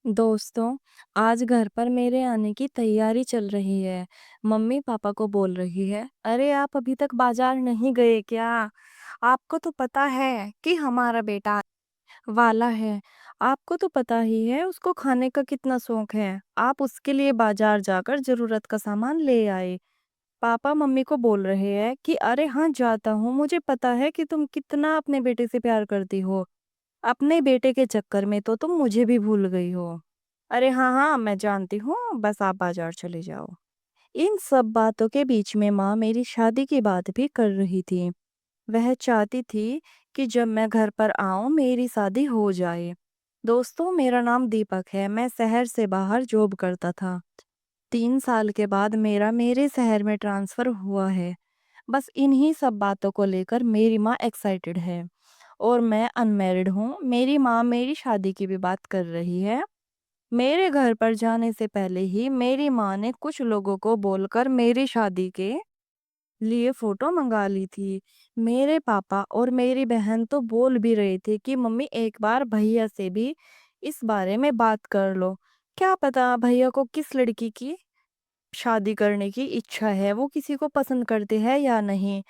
दोस्तों, आज घर पर मेरे आने की तैयारी चल रही है। मम्मी पापा को बोल रही है, अरे आप अभी तक बाजार नहीं गए क्या? आपको तो पता है कि हमारा बेटा वाला है। आपको तो पता ही है उसको खाने का कितना शौक है। आप उसके लिए बाजार जाकर जरूरत का सामान ले आए। पापा मम्मी को बोल रहे हैं कि अरे हाँ जाता हूँ, मुझे पता है कि तुम कितना अपने बेटे से प्यार करती हो। अपने बेटे के चक्कर में तो तुम मुझे भी भूल गई हो। अरे हाँ हाँ, मैं जानती हूँ, बस आप बाजार चले जाओ। इन सब बातों के बीच में माँ मेरी शादी की बात भी कर रही थी। वह चाहती थी कि जब मैं घर पर आऊं मेरी शादी हो जाए। दोस्तों, मेरा नाम दीपक है। मैं शहर से बाहर जॉब करता था। 3 साल के बाद मेरा मेरे शहर में ट्रांसफर हुआ है। बस इन्हीं सब बातों को लेकर मेरी माँ एक्साइटेड है। और मैं अनमैरिड हूँ। मेरी माँ मेरी शादी की भी बात कर रही है। मेरे घर पर जाने से पहले ही मेरी माँ ने कुछ लोगों को बोलकर मेरी शादी के लिए फोटो मंगा ली थी। मेरे पापा और मेरी बहन तो बोल भी रहे थे कि मम्मी एक बार भैया से भी इस बारे में बात कर लो। क्या पता भैया को किस लड़की की शादी करने की इच्छा है, वो किसी को पसंद करते हैं या नहीं।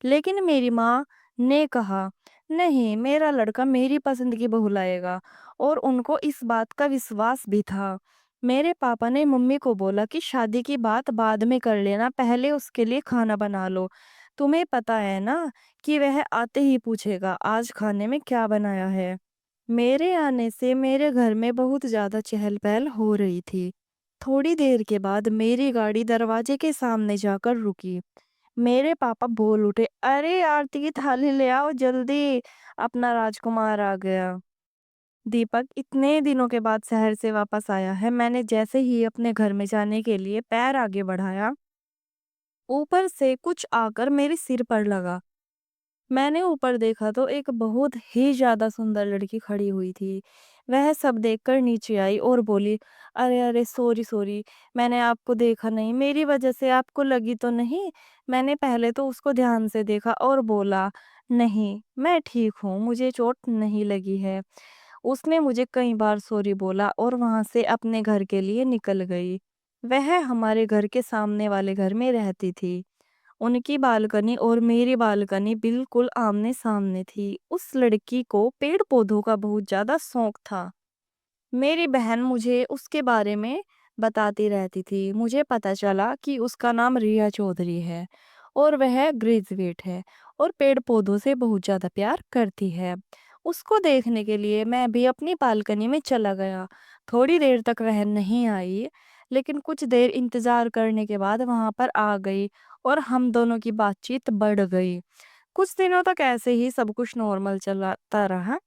लेकिन मेरी माँ ने कहा, नहीं, मेरा लड़का मेरी पसंद की बहू लाएगा। और उनको इस बात का विश्वास भी था। मेरे पापा ने मम्मी को बोला कि शादी की बात बाद में कर लेना, पहले उसके लिए खाना बना लो। तुम्हें पता है ना कि वह आते ही पूछेगा आज खाने में क्या बनाया है। मेरे आने से मेरे घर में बहुत ज्यादा चहल पहल हो रही थी। थोड़ी देर के बाद मेरी गाड़ी दरवाजे के सामने जाकर रुकी। मेरे पापा बोल उठे, अरे आरती की थाली ले आओ जल्दी, अपना राजकुमार आ गया। दीपक इतने दिनों के बाद शहर से वापस आया है। मैंने जैसे ही अपने घर में जाने के लिए पैर आगे बढ़ाया, ऊपर से कुछ आकर मेरे सिर पर लगा। मैंने ऊपर देखा तो एक बहुत ही ज्यादा सुंदर लड़की खड़ी हुई थी। वह सब देखकर नीचे आई और बोली, अरे अरे, सॉरी सॉरी, मैंने आपको देखा नहीं, मेरी वजह से आपको लगी तो नहीं? मैंने पहले तो उसको ध्यान से देखा और बोला, नहीं मैं ठीक हूँ, मुझे चोट नहीं लगी है। उसने मुझे कई बार सॉरी बोला और वहां से अपने घर के लिए निकल गई। वह हमारे घर के सामने वाले घर में रहती थी। उनकी बालकनी और मेरी बालकनी बिल्कुल आमने सामने थी। उस लड़की को पेड़ पौधों का बहुत ज्यादा शौक था। मेरी बहन मुझे उसके बारे में बताती रहती थी। मुझे पता चला कि उसका नाम रिया चौधरी है और वह ग्रेजुएट है और पेड़ पौधों से बहुत ज्यादा प्यार करती है। उसको देखने के लिए मैं भी अपनी बालकनी में चला गया। थोड़ी देर तक वह नहीं आई, लेकिन कुछ देर इंतजार करने के बाद वहां पर आ गई और हम दोनों की बातचीत बढ़ गई। कुछ दिनों तक ऐसे ही सब कुछ नॉर्मल चलता रहा।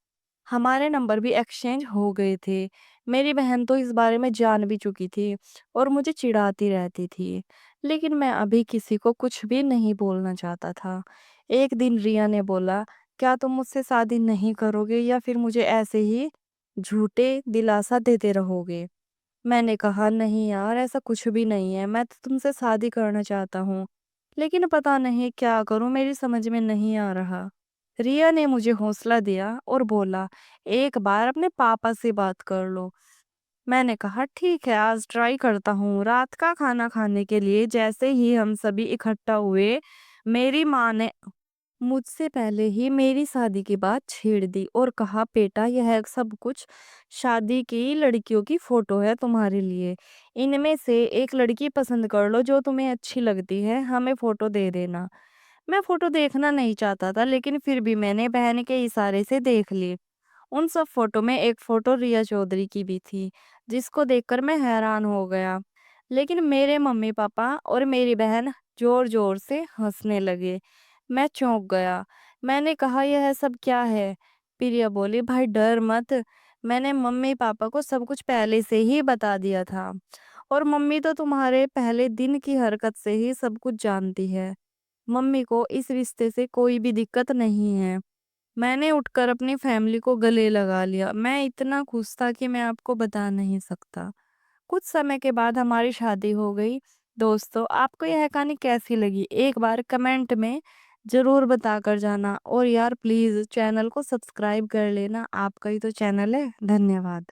हमारे नंबर भी एक्सचेंज हो गए थे। मेरी बहन तो इस बारे में जान भी चुकी थी और मुझे चिढ़ाती रहती थी। लेकिन मैं अभी किसी को कुछ भी नहीं बोलना चाहता था। एक दिन रिया ने बोला, क्या तुम मुझसे शादी नहीं करोगे या फिर मुझे ऐसे ही झूठे दिलासा देते रहोगे? मैंने कहा, नहीं यार, ऐसा कुछ भी नहीं है, मैं तो तुमसे शादी करना चाहता हूँ। लेकिन पता नहीं क्या करूं, मेरी समझ में नहीं आ रहा। रिया ने मुझे हौसला दिया और बोला, एक बार अपने पापा से बात कर लो। मैंने कहा, ठीक है, आज ट्राई करता हूँ। रात का खाना खाने के लिए जैसे ही हम सभी इकट्ठा हुए, मेरी माँ ने मुझसे पहले ही मेरी शादी की बात छेड़ दी और कहा, बेटा यह सब कुछ शादी की लड़कियों की फोटो है तुम्हारे लिए। इनमें से एक लड़की पसंद कर लो जो तुम्हें अच्छी लगती है, हमें फोटो दे देना। मैं फोटो देखना नहीं चाहता था, लेकिन फिर भी मैंने बहन के इशारे से देख ली। उन सब फोटो में एक फोटो रिया चौधरी की भी थी, जिसको देखकर मैं हैरान हो गया। लेकिन मेरे मम्मी पापा और मेरी बहन जोर जोर से हंसने लगे। मैं चौंक गया। मैंने कहा, यह सब क्या है? प्रिया बोली, भाई डर मत, मैंने मम्मी पापा को सब कुछ पहले से ही बता दिया था। और मम्मी तो तुम्हारे पहले दिन की हरकत से ही सब कुछ जानती है। मम्मी को इस रिश्ते से कोई भी दिक्कत नहीं है। मैंने उठकर अपनी फैमिली को गले लगा लिया। मैं इतना खुश था कि मैं आपको बता नहीं सकता। कुछ समय के बाद हमारी शादी हो गई। दोस्तों, आपको यह कहानी कैसी लगी एक बार कमेंट में जरूर बता कर जाना। और यार प्लीज चैनल को सब्सक्राइब कर लेना, आपका ही तो चैनल है। धन्यवाद।